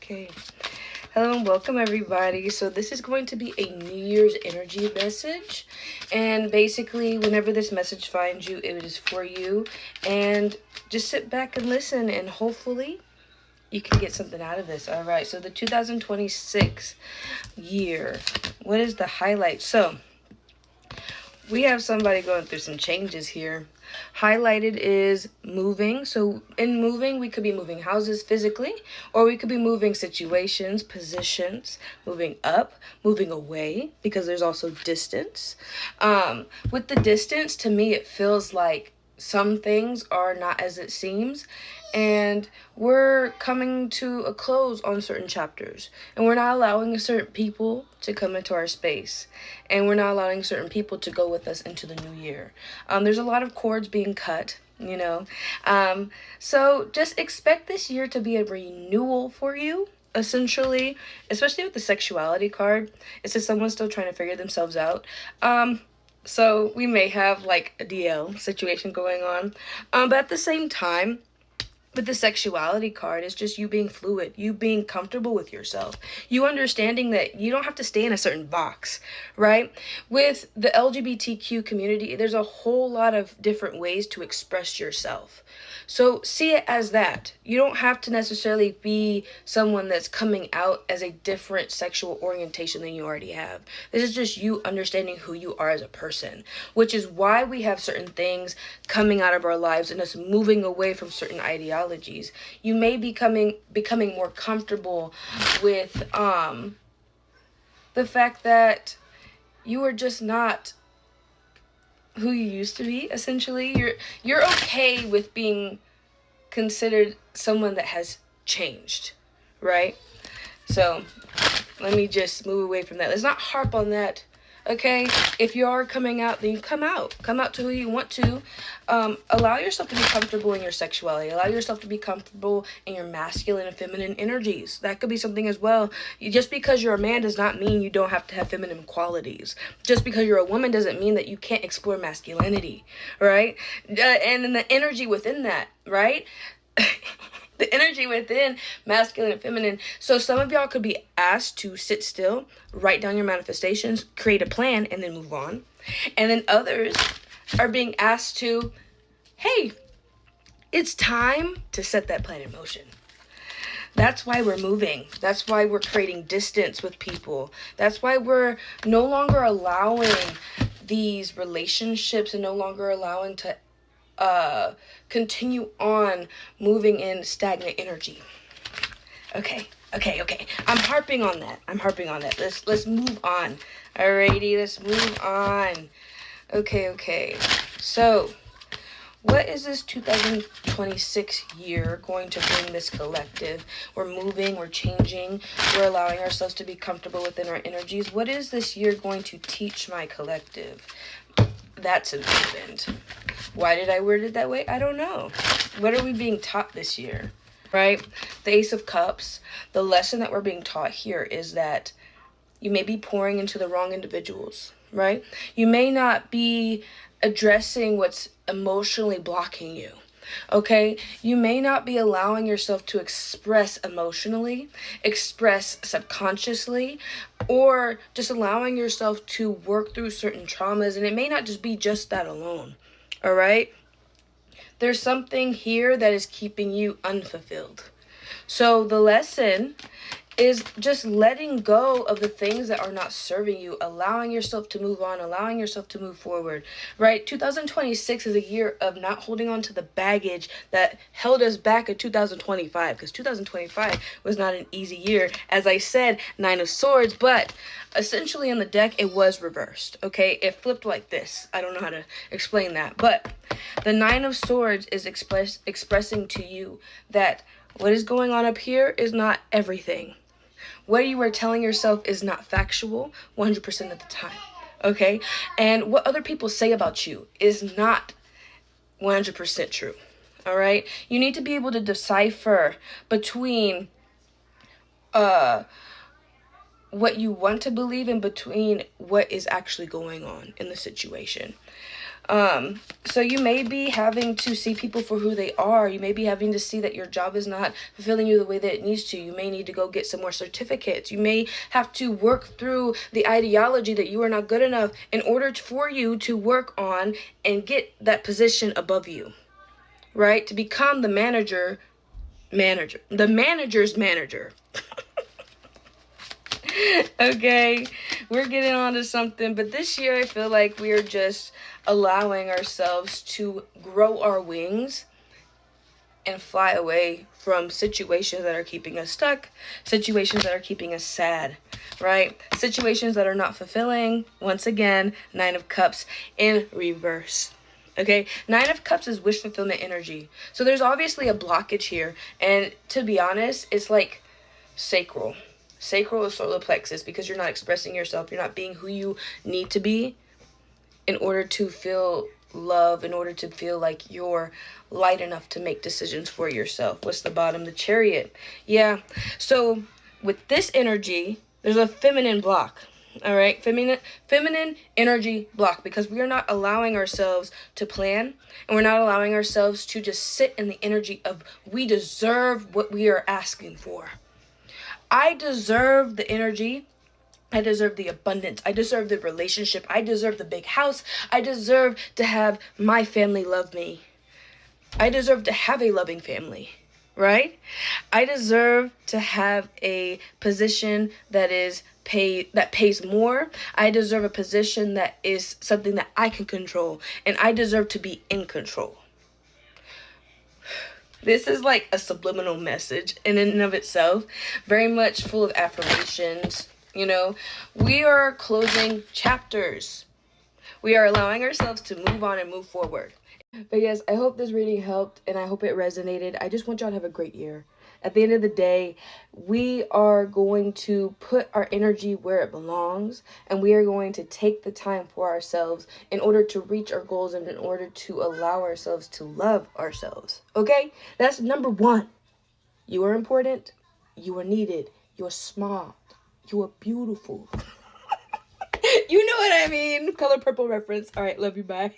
Okay. Hello and welcome everybody. So this is going to be a New Year's energy message. And basically, whenever this message finds you, it is for you. And just sit back and listen, and hopefully you can get something out of this. All right. So the 2026 year. What is the highlight? So we have somebody going through some changes here. Highlighted is moving. So in moving, we could be moving houses physically, or we could be moving situations, positions, moving up, moving away, because there's also distance. With the distance, to me, it feels like some things are not as it seems, and we're coming to a close on certain chapters, and we're not allowing certain people to come into our space, and we're not allowing certain people to go with us into the new year. There's a lot of cords being cut, so just expect this year to be a renewal for you, essentially, especially with the sexuality card. It says someone's still trying to figure themselves out. So we may have like a DL situation going on. But at the same time, with the sexuality card, it's just you being fluid, you being comfortable with yourself, you understanding that you don't have to stay in a certain box, right? With the LGBTQ community, there's a whole lot of different ways to express yourself. So see it as that. You don't have to necessarily be someone that's coming out as a different sexual orientation than you already have. This is just you understanding who you are as a person, which is why we have certain things coming out of our lives and us moving away from certain ideologies. You may be becoming more comfortable with the fact that you are just not who you used to be. Essentially, you're okay with being considered someone that has changed, right? So let me just move away from that. Let's not harp on that. Okay, if you are coming out, then come out to who you want to. Allow yourself to be comfortable in your sexuality. Allow yourself to be comfortable in your masculine and feminine energies. That could be something as well. Just because you're a man does not mean you don't have to have feminine qualities. Just because you're a woman doesn't mean that you can't explore masculinity, right? And then the energy within that, right? The energy within masculine and feminine. So some of y'all could be asked to sit still, write down your manifestations, create a plan, and then move on. And then others are being asked to, hey, it's time to set that plan in motion. That's why we're moving. That's why we're creating distance with people. That's why we're no longer allowing these relationships and no longer allowing to continue on moving in stagnant energy. Okay. I'm harping on that. Let's move on. Alrighty, let's move on. Okay. So, what is this 2026 year going to bring this collective? We're moving, we're changing, we're allowing ourselves to be comfortable within our energies. What is this year going to teach my collective? That's important. Why did I word it that way? I don't know. What are we being taught this year? Right? The Ace of Cups. The lesson that we're being taught here is that you may be pouring into the wrong individuals, right? You may not be addressing what's emotionally blocking you. Okay, you may not be allowing yourself to express emotionally, express subconsciously, or just allowing yourself to work through certain traumas. And it may not just be just that alone. All right, there's something here that is keeping you unfulfilled. So the lesson is just letting go of the things that are not serving you, allowing yourself to move on, allowing yourself to move forward, right? 2026 is a year of not holding on to the baggage that held us back in 2025, because 2025 was not an easy year. As I said, Nine of Swords, but essentially on the deck, it was reversed, okay? It flipped like this. I don't know how to explain that, but the Nine of Swords is expressing to you that what is going on up here is not everything. What you are telling yourself is not factual 100% of the time, okay? And what other people say about you is not 100% true, all right? You need to be able to decipher between what you want to believe in between what is actually going on in the situation. So you may be having to see people for who they are. You may be having to see that your job is not fulfilling you the way that it needs to. You may need to go get some more certificates. You may have to work through the ideology that you are not good enough in order for you to work on and get that position above you, right? To become the the manager's manager. Okay, we're getting on to something, but this year I feel like we are just allowing ourselves to grow our wings and fly away from situations that are keeping us stuck, situations that are keeping us sad, right? Situations that are not fulfilling. Once again, Nine of Cups in reverse. Okay, Nine of Cups is wish fulfillment energy. So there's obviously a blockage here, and to be honest, it's like sacral. Sacral is solar plexus, because you're not expressing yourself. You're not being who you need to be in order to feel love, in order to feel like you're light enough to make decisions for yourself. What's the bottom? The Chariot. Yeah. So with this energy, there's a feminine block. All right, feminine energy block, because we are not allowing ourselves to plan, and we're not allowing ourselves to just sit in the energy of we deserve what we are asking for. I deserve the energy. I deserve the abundance. I deserve the relationship. I deserve the big house. I deserve to have my family love me. I deserve to have a loving family, right? I deserve to have a position that pays more. I deserve a position that is something that I can control, and I deserve to be in control. This is like a subliminal message in and of itself, very much full of affirmations. You know, we are closing chapters. We are allowing ourselves to move on and move forward. But yes, I hope this reading helped, and I hope it resonated. I just want y'all to have a great year. At the end of the day, we are going to put our energy where it belongs, and we are going to take the time for ourselves in order to reach our goals and in order to allow ourselves to love ourselves. Okay? That's number one. You are important. You are needed. You are smart. You are beautiful. You know what I mean. Color Purple reference. All right, love you. Bye.